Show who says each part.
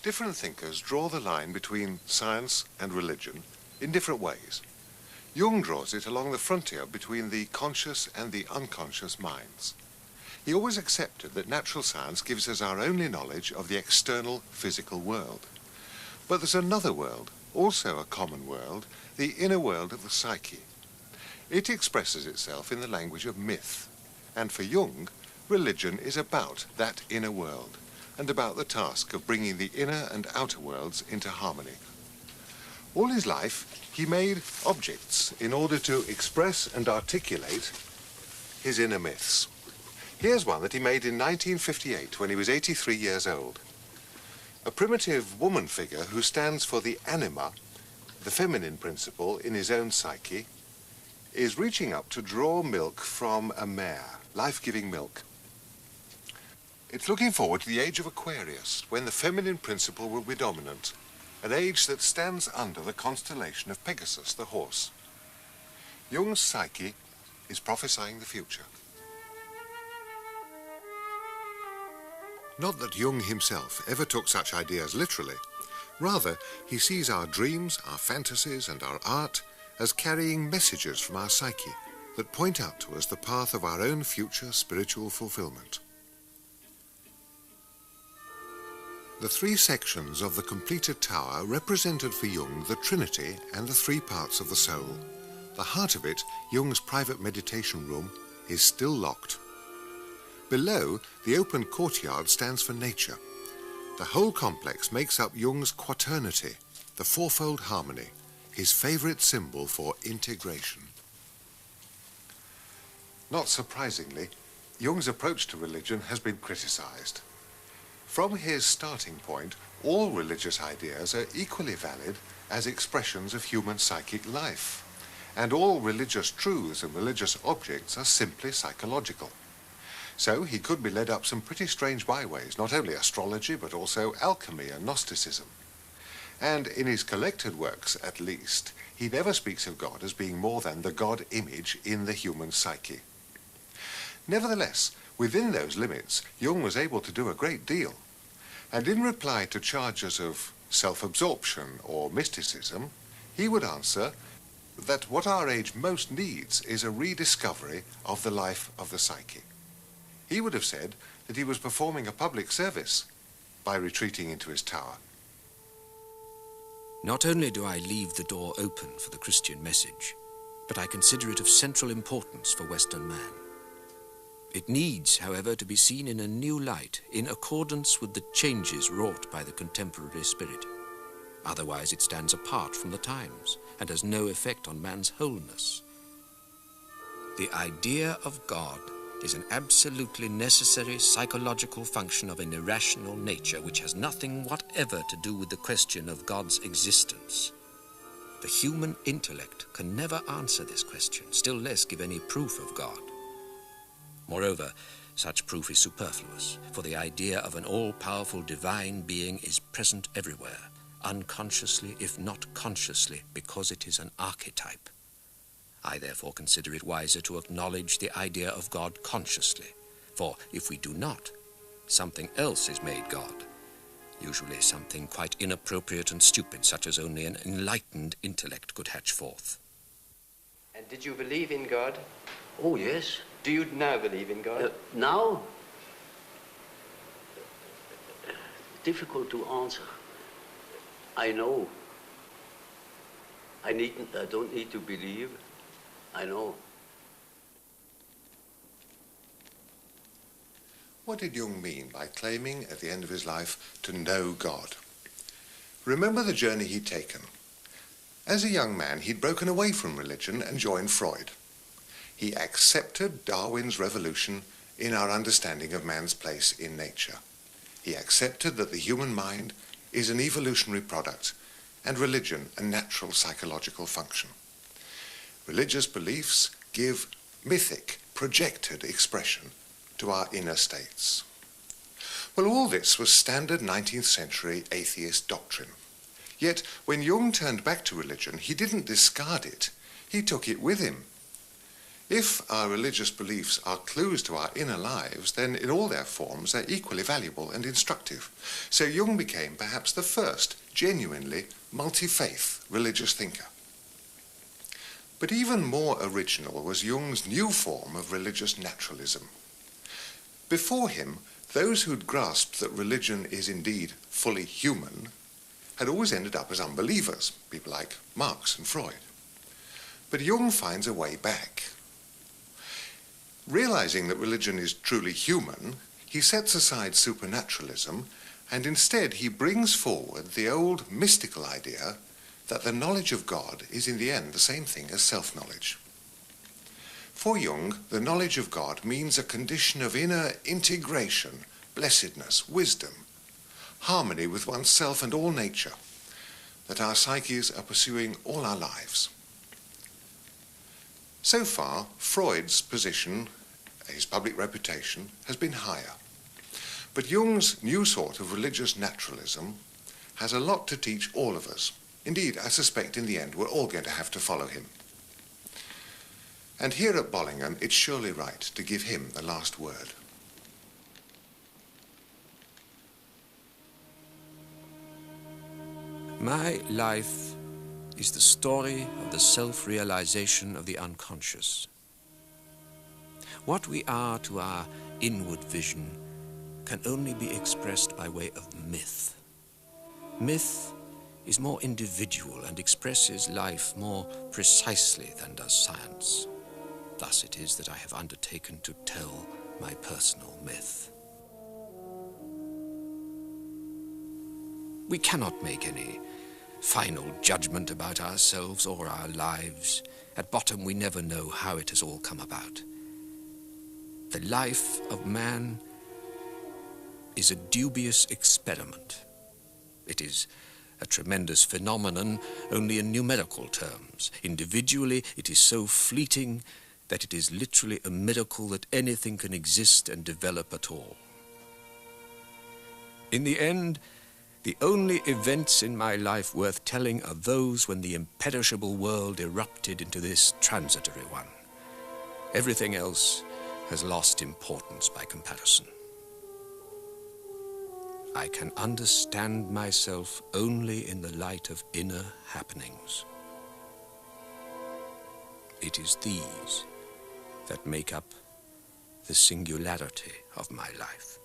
Speaker 1: Different thinkers draw the line between science and religion in different ways. Jung draws it along the frontier between the conscious and the unconscious minds. He always accepted that natural science gives us our only knowledge of the external physical world. But there's another world, also a common world, the inner world of the psyche. It expresses itself in the language of myth, and for Jung, religion is about that inner world, and about the task of bringing the inner and outer worlds into harmony. All his life, he made objects in order to express and articulate his inner myths. Here's one that he made in 1958 when he was 83 years old. A primitive woman figure who stands for the anima, the feminine principle in his own psyche, is reaching up to draw milk from a mare, life-giving milk. It's looking forward to the age of Aquarius, when the feminine principle will be dominant, an age that stands under the constellation of Pegasus, the horse. Jung's psyche is prophesying the future. Not that Jung himself ever took such ideas literally. Rather, he sees our dreams, our fantasies, and our art as carrying messages from our psyche that point out to us the path of our own future spiritual fulfillment. The three sections of the completed tower represented for Jung the Trinity and the three parts of the soul. The heart of it, Jung's private meditation room, is still locked. Below, the open courtyard stands for nature. The whole complex makes up Jung's quaternity, the fourfold harmony, his favorite symbol for integration. Not surprisingly, Jung's approach to religion has been criticized. From his starting point, all religious ideas are equally valid as expressions of human psychic life, and all religious truths and religious objects are simply psychological. So he could be led up some pretty strange byways, not only astrology, but also alchemy and Gnosticism. And in his collected works, at least, he never speaks of God as being more than the God image in the human psyche. Nevertheless, within those limits, Jung was able to do a great deal. And in reply to charges of self-absorption or mysticism, he would answer that what our age most needs is a rediscovery of the life of the psyche. He would have said that he was performing a public service by retreating into his tower.
Speaker 2: Not only do I leave the door open for the Christian message, but I consider it of central importance for Western man. It needs, however, to be seen in a new light, in accordance with the changes wrought by the contemporary spirit. Otherwise it stands apart from the times and has no effect on man's wholeness. The idea of God is an absolutely necessary psychological function of an irrational nature which has nothing whatever to do with the question of God's existence. The human intellect can never answer this question, still less give any proof of God. Moreover, such proof is superfluous, for the idea of an all-powerful divine being is present everywhere, unconsciously if not consciously, because it is an archetype. I therefore consider it wiser to acknowledge the idea of God consciously, for if we do not, something else is made God, usually something quite inappropriate and stupid, such as only an enlightened intellect could hatch forth.
Speaker 3: And did you believe in God?
Speaker 4: Oh, yes.
Speaker 3: Do you now believe in God?
Speaker 4: Now? Difficult to answer. I know. I don't need to believe. I know.
Speaker 1: What did Jung mean by claiming at the end of his life to know God? Remember the journey he'd taken. As a young man, he'd broken away from religion and joined Freud. He accepted Darwin's revolution in our understanding of man's place in nature. He accepted that the human mind is an evolutionary product and religion a natural psychological function. Religious beliefs give mythic, projected expression to our inner states. Well, all this was standard 19th century atheist doctrine. Yet, when Jung turned back to religion, he didn't discard it. He took it with him. If our religious beliefs are clues to our inner lives, then in all their forms they're equally valuable and instructive. So Jung became perhaps the first genuinely multi-faith religious thinker. But even more original was Jung's new form of religious naturalism. Before him, those who'd grasped that religion is indeed fully human had always ended up as unbelievers, people like Marx and Freud. But Jung finds a way back. Realizing that religion is truly human, he sets aside supernaturalism and instead he brings forward the old mystical idea that the knowledge of God is in the end the same thing as self-knowledge. For Jung, the knowledge of God means a condition of inner integration, blessedness, wisdom, harmony with oneself and all nature, that our psyches are pursuing all our lives. So far, Freud's position, his public reputation, has been higher. But Jung's new sort of religious naturalism has a lot to teach all of us. Indeed, I suspect in the end we're all going to have to follow him. And here at Bollingen, it's surely right to give him the last word.
Speaker 2: My life is the story of the self-realization of the unconscious. What we are to our inward vision can only be expressed by way of myth. Myth is more individual and expresses life more precisely than does science. Thus it is that I have undertaken to tell my personal myth. We cannot make any final judgment about ourselves or our lives. At bottom, we never know how it has all come about. The life of man is a dubious experiment. It is a tremendous phenomenon only in numerical terms. Individually, it is so fleeting that it is literally a miracle that anything can exist and develop at all. In the end, the only events in my life worth telling are those when the imperishable world erupted into this transitory one. Everything else has lost importance by comparison. I can understand myself only in the light of inner happenings. It is these that make up the singularity of my life.